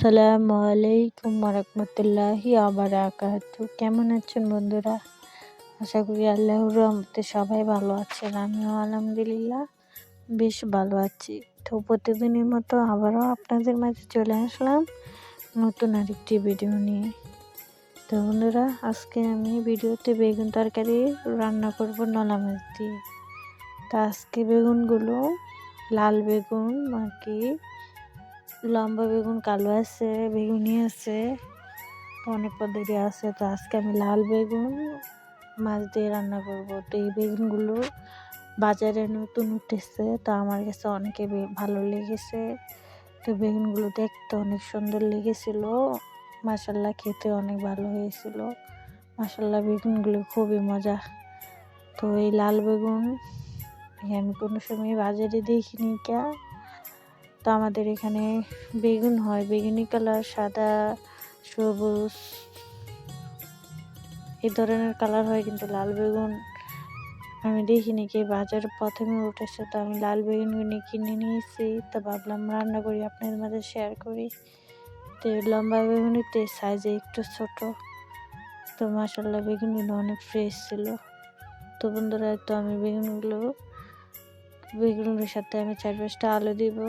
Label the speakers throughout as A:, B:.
A: আসসালামু আলাইকুম ওয়া বারাকাতুহু। কেমন আছেন বন্ধুরা? আশা করি আল্লাহর রহমতে সবাই ভালো আছেন। আমিও আলহামদুলিল্লাহ বেশ ভালো আছি। তো প্রতিদিনের মতো আবারও আপনাদের মাঝে চলে আসলাম নতুন আরেকটি ভিডিও নিয়ে। তো বন্ধুরা, আজকে আমি ভিডিওতে বেগুন তরকারি রান্না করব নলা মাছ দিয়ে। তো আজকে বেগুনগুলো লাল বেগুন, লম্বা বেগুন, কালো আছে, বেগুনি আছে, অনেক পদ্ধতি আছে। তো আজকে আমি লাল বেগুন মাছ দিয়ে রান্না করব। তো এই বেগুনগুলো বাজারে নতুন উঠেছে, তো আমার কাছে অনেকে ভালো লেগেছে। তো বেগুনগুলো দেখতে অনেক সুন্দর লেগেছিল, মাশাল্লাহ খেতে অনেক ভালো হয়েছিল। মাশাল্লাহ বেগুনগুলো খুবই মজা। তো এই লাল বেগুন আমি কোনো সময় বাজারে দেখিনি। তো আমাদের এখানে বেগুন হয় বেগুনি কালার, সাদা, সবুজ, এই ধরনের কালার হয়, কিন্তু লাল বেগুন আমি দেখিনি। কি বাজারে প্রথমে উঠেছে, তো আমি লাল বেগুনগুলো কিনে নিয়েছি। তো ভাবলাম রান্না করি, আপনাদের মাঝে শেয়ার করি। তো লম্বা বেগুনিতে সাইজে একটু ছোট। তো মাশাল্লাহ বেগুনগুলো অনেক ফ্রেশ ছিল। তো বন্ধুরা, তো আমি বেগুনগুলোর সাথে আমি 4-5টা আলু দিব।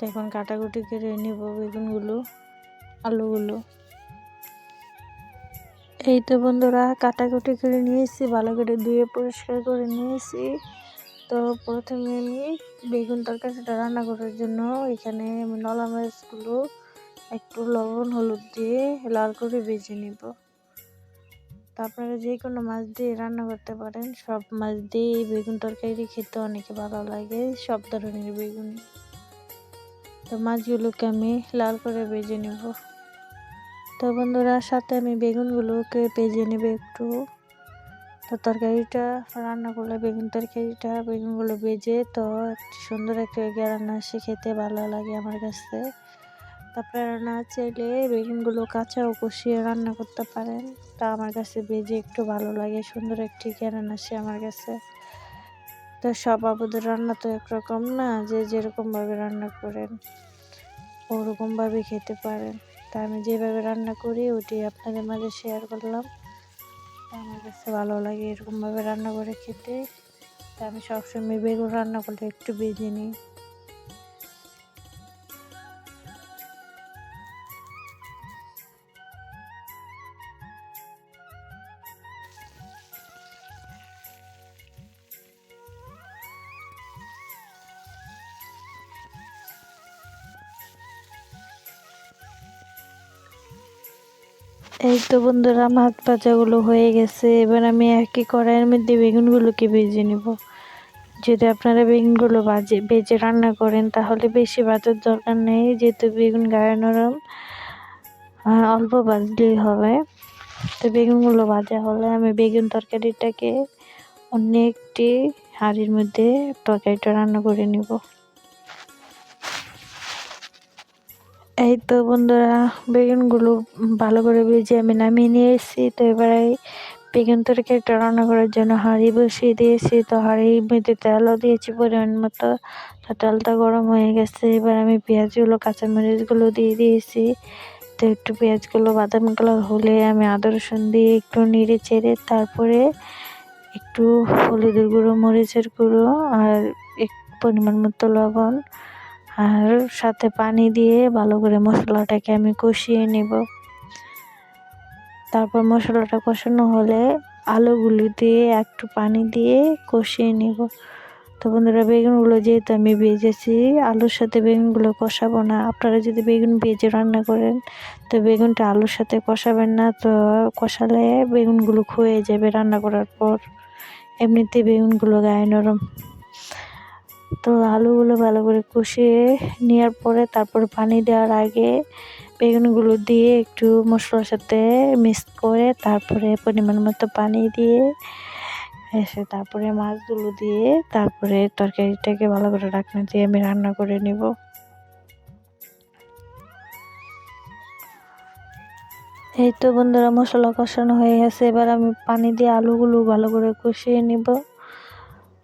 A: তো এখন কাটাকুটি করে নিব আলুগুলো। এই তো বন্ধুরা, কাটাকুটি করে নিয়েছি, ভালো করে ধুয়ে পরিষ্কার করে নিয়েছি। তো প্রথমে আমি বেগুন তরকারিটা রান্না করার জন্য এখানে আমি নলা মাছগুলো একটু লবণ হলুদ দিয়ে লাল করে ভেজে নিব। তো আপনারা যে কোনো মাছ দিয়ে রান্না করতে পারেন, সব মাছ দিয়ে এই বেগুন তরকারি খেতে অনেক ভালো লাগে, সব ধরনের বেগুন। তো মাছগুলোকে আমি লাল করে ভেজে নেব। তো বন্ধুরা, সাথে আমি বেগুনগুলোকে ভেজে নেব একটু। তো তরকারিটা রান্না করলে বেগুনগুলো ভেজে তো সুন্দর একটা রান্না আসে, খেতে ভালো লাগে আমার কাছে। আপনারা না চাইলে বেগুনগুলো কাঁচাও কষিয়ে রান্না করতে পারেন। তা আমার কাছে ভেজে একটু ভালো লাগে, সুন্দর একটি রান্না আসে আমার কাছে। তো সব আপুদের রান্না তো একরকম না, যে যেরকমভাবে রান্না করেন ওরকমভাবে খেতে পারেন। তা আমি যেভাবে রান্না করি ওটি আপনাদের মাঝে শেয়ার করলাম। আমার কাছে ভালো লাগে এরকমভাবে রান্না করে খেতে। তা আমি সবসময় বেগুন রান্না করলে একটু ভেজে নিই। এই তো বন্ধুরা, মাছ ভাজাগুলো হয়ে গেছে। এবার আমি একই কড়াইয়ের মধ্যে বেগুনগুলোকে ভেজে নিব। যদি আপনারা বেগুনগুলো ভেজে রান্না করেন তাহলে বেশি ভাজার দরকার নেই, যেহেতু বেগুন গায়ে নরম, অল্প ভাজলেই হবে। তো বেগুনগুলো ভাজা হলে আমি বেগুন তরকারিটাকে অন্য একটি হাঁড়ির মধ্যে তরকারিটা রান্না করে নিব। এই তো বন্ধুরা, বেগুনগুলো ভালো করে ভেজে আমি নামিয়ে নিয়ে এসেছি। তো এবারে বেগুন তরকারিটা রান্না করার জন্য হাঁড়ি বসিয়ে দিয়েছি। তো হাঁড়ির মধ্যে তেলও দিয়েছি পরিমাণ মতো। তো তেলটা গরম হয়ে গেছে, এবার আমি পেঁয়াজগুলো, কাঁচামরিচগুলো দিয়ে দিয়েছি। তো একটু পেঁয়াজগুলো বাদামি কালার হলে আমি আদা রসুন দিয়ে একটু নেড়ে চেড়ে তারপরে একটু হলুদের গুঁড়ো, মরিচের গুঁড়ো আর পরিমাণ মতো লবণ আর সাথে পানি দিয়ে ভালো করে মশলাটাকে আমি কষিয়ে নেব। তারপর মশলাটা কষানো হলে আলুগুলো দিয়ে একটু পানি দিয়ে কষিয়ে নেব। তো বন্ধুরা, বেগুনগুলো যেহেতু আমি ভেজেছি, আলুর সাথে বেগুনগুলো কষাবো না। আপনারা যদি বেগুন ভেজে রান্না করেন তো বেগুনটা আলুর সাথে কষাবেন না, তো কষালে বেগুনগুলো ক্ষয়ে যাবে রান্না করার পর। এমনিতে বেগুনগুলো গায়ে নরম। তো আলুগুলো ভালো করে কষিয়ে নেওয়ার পরে তারপর পানি দেওয়ার আগে বেগুনগুলো দিয়ে একটু মশলার সাথে মিক্স করে তারপরে পরিমাণ মতো পানি দিয়ে তারপরে মাছগুলো দিয়ে তারপরে তরকারিটাকে ভালো করে ঢাকনা দিয়ে আমি রান্না করে নিব। এই তো বন্ধুরা, মশলা কষানো হয়ে গেছে, এবার আমি পানি দিয়ে আলুগুলো ভালো করে কষিয়ে নিব।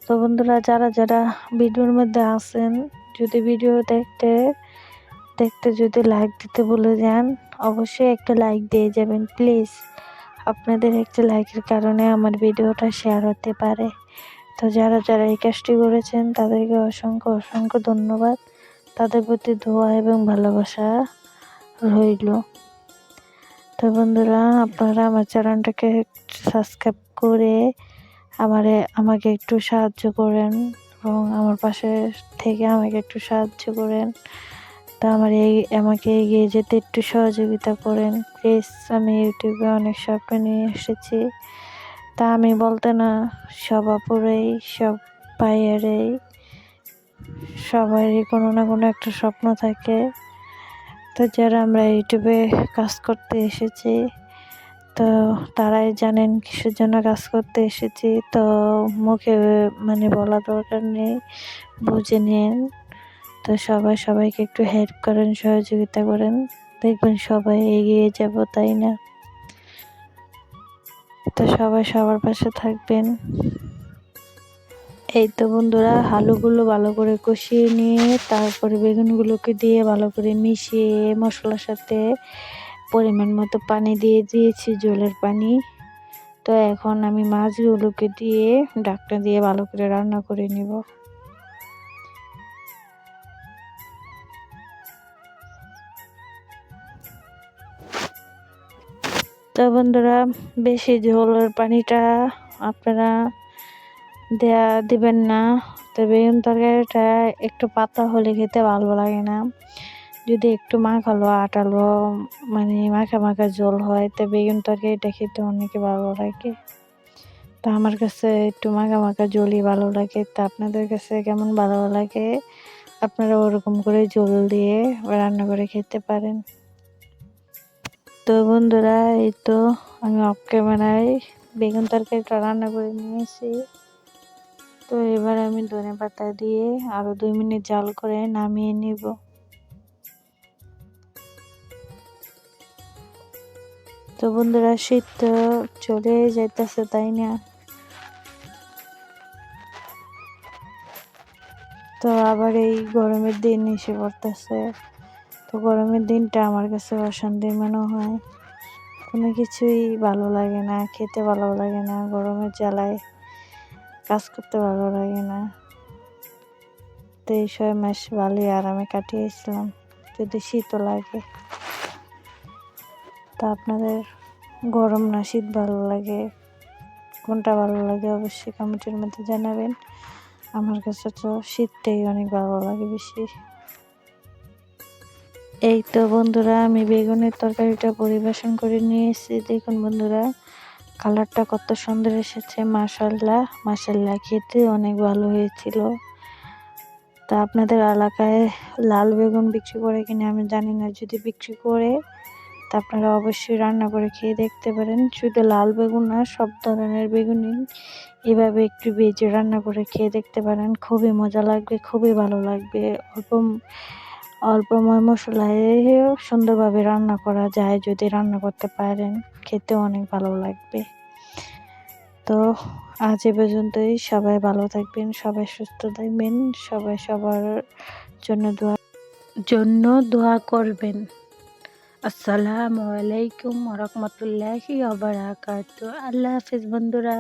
A: তো বন্ধুরা, যারা যারা ভিডিওর মধ্যে আছেন, যদি ভিডিও দেখতে দেখতে যদি লাইক দিতে ভুলে যান, অবশ্যই একটা লাইক দিয়ে যাবেন প্লিজ। আপনাদের একটা লাইকের কারণে আমার ভিডিওটা শেয়ার হতে পারে। তো যারা যারা এই কাজটি করেছেন তাদেরকে অসংখ্য অসংখ্য ধন্যবাদ। তাদের প্রতি দোয়া এবং ভালোবাসা রইল। তো বন্ধুরা, আপনারা আমার চ্যানেলটাকে সাবস্ক্রাইব করে আমাকে একটু সাহায্য করেন এবং আমার পাশে থেকে আমাকে একটু সাহায্য করেন। তা আমাকে এগিয়ে যেতে একটু সহযোগিতা করেন প্লিজ। আমি ইউটিউবে অনেক স্বপ্ন নিয়ে এসেছি। তা আমি বলতে না, সব আপুরেই, সব ভাইয়েরাই, সবারই কোনো না কোনো একটা স্বপ্ন থাকে। তো যারা আমরা ইউটিউবে কাজ করতে এসেছি, তো তারাই জানেন কিসের জন্য কাজ করতে এসেছি। তো মুখে বলা দরকার নেই, বুঝে নিন। তো সবাই সবাইকে একটু হেল্প করেন, সহযোগিতা করেন, দেখবেন সবাই এগিয়ে যাব, তাই না? তো সবাই সবার পাশে থাকবেন। এই তো বন্ধুরা, আলুগুলো ভালো করে কষিয়ে নিয়ে তারপরে বেগুনগুলোকে দিয়ে ভালো করে মিশিয়ে মশলার সাথে পরিমাণ মতো পানি দিয়ে দিয়েছি, জলের পানি। তো এখন আমি মাছগুলোকে দিয়ে ঢাকনা দিয়ে ভালো করে রান্না করে নিব। তো বন্ধুরা, বেশি ঝোলের পানিটা আপনারা দিবেন না। তো বেগুন তরকারিটা একটু পাতলা হলে খেতে ভালো লাগে না। যদি একটু মাখালো আটালো মাখা মাখা ঝোল হয়, তো বেগুন তরকারিটা খেতে অনেকে ভালো লাগে। তো আমার কাছে একটু মাখা মাখা ঝোলই ভালো লাগে। তা আপনাদের কাছে কেমন ভালো লাগে, আপনারা ওরকম করে ঝোল দিয়ে রান্না করে খেতে পারেন। তো বন্ধুরা, এই তো আমি অফ ক্যামেরায় বেগুন তরকারিটা রান্না করে নিয়েছি। তো এবার আমি ধনেপাতা দিয়ে আরো 2 মিনিট জাল করে নামিয়ে নিব। তো বন্ধুরা, শীত তো চলে যাইতেছে, তাই না? তো আবার এই গরমের দিন এসে পড়তেছে। তো গরমের দিনটা আমার কাছে অশান্তির মনে হয়। কোনো কিছুই ভালো লাগে না, খেতে ভালো লাগে না, গরমের জ্বালায় কাজ করতে ভালো লাগে না। তো এই 6 মাস ভালোই আরামে কাটিয়েছিলাম, যদি শীতও লাগে। তা আপনাদের গরম না শীত ভালো লাগে, কোনটা ভালো লাগে অবশ্যই কমেন্টের মধ্যে জানাবেন। আমার কাছে তো শীতটাই অনেক ভালো লাগে বেশি। এই তো বন্ধুরা, আমি বেগুনের তরকারিটা পরিবেশন করে নিয়েছি। দেখুন বন্ধুরা, কালারটা কত সুন্দর এসেছে, মাশাআল্লাহ মাশাআল্লাহ, খেতে অনেক ভালো হয়েছিল। তা আপনাদের এলাকায় লাল বেগুন বিক্রি করে কিনা আমি জানি না, যদি বিক্রি করে তা আপনারা অবশ্যই রান্না করে খেয়ে দেখতে পারেন। শুধু লাল বেগুন না, সব ধরনের বেগুনই এভাবে একটু ভেজে রান্না করে খেয়ে দেখতে পারেন, খুবই মজা লাগবে, খুবই ভালো লাগবে। অল্প অল্প মশলায় সুন্দরভাবে রান্না করা যায়, যদি রান্না করতে পারেন খেতে অনেক ভালো লাগবে। তো আজ এ পর্যন্তই। সবাই ভালো থাকবেন, সবাই সুস্থ থাকবেন, সবাই সবার জন্য দোয়া করবেন। আসসালামু আলাইকুম ওয়া রাহমাতুল্লাহি ওয়া বারাকাতুহু। আল্লাহ হাফেজ বন্ধুরা।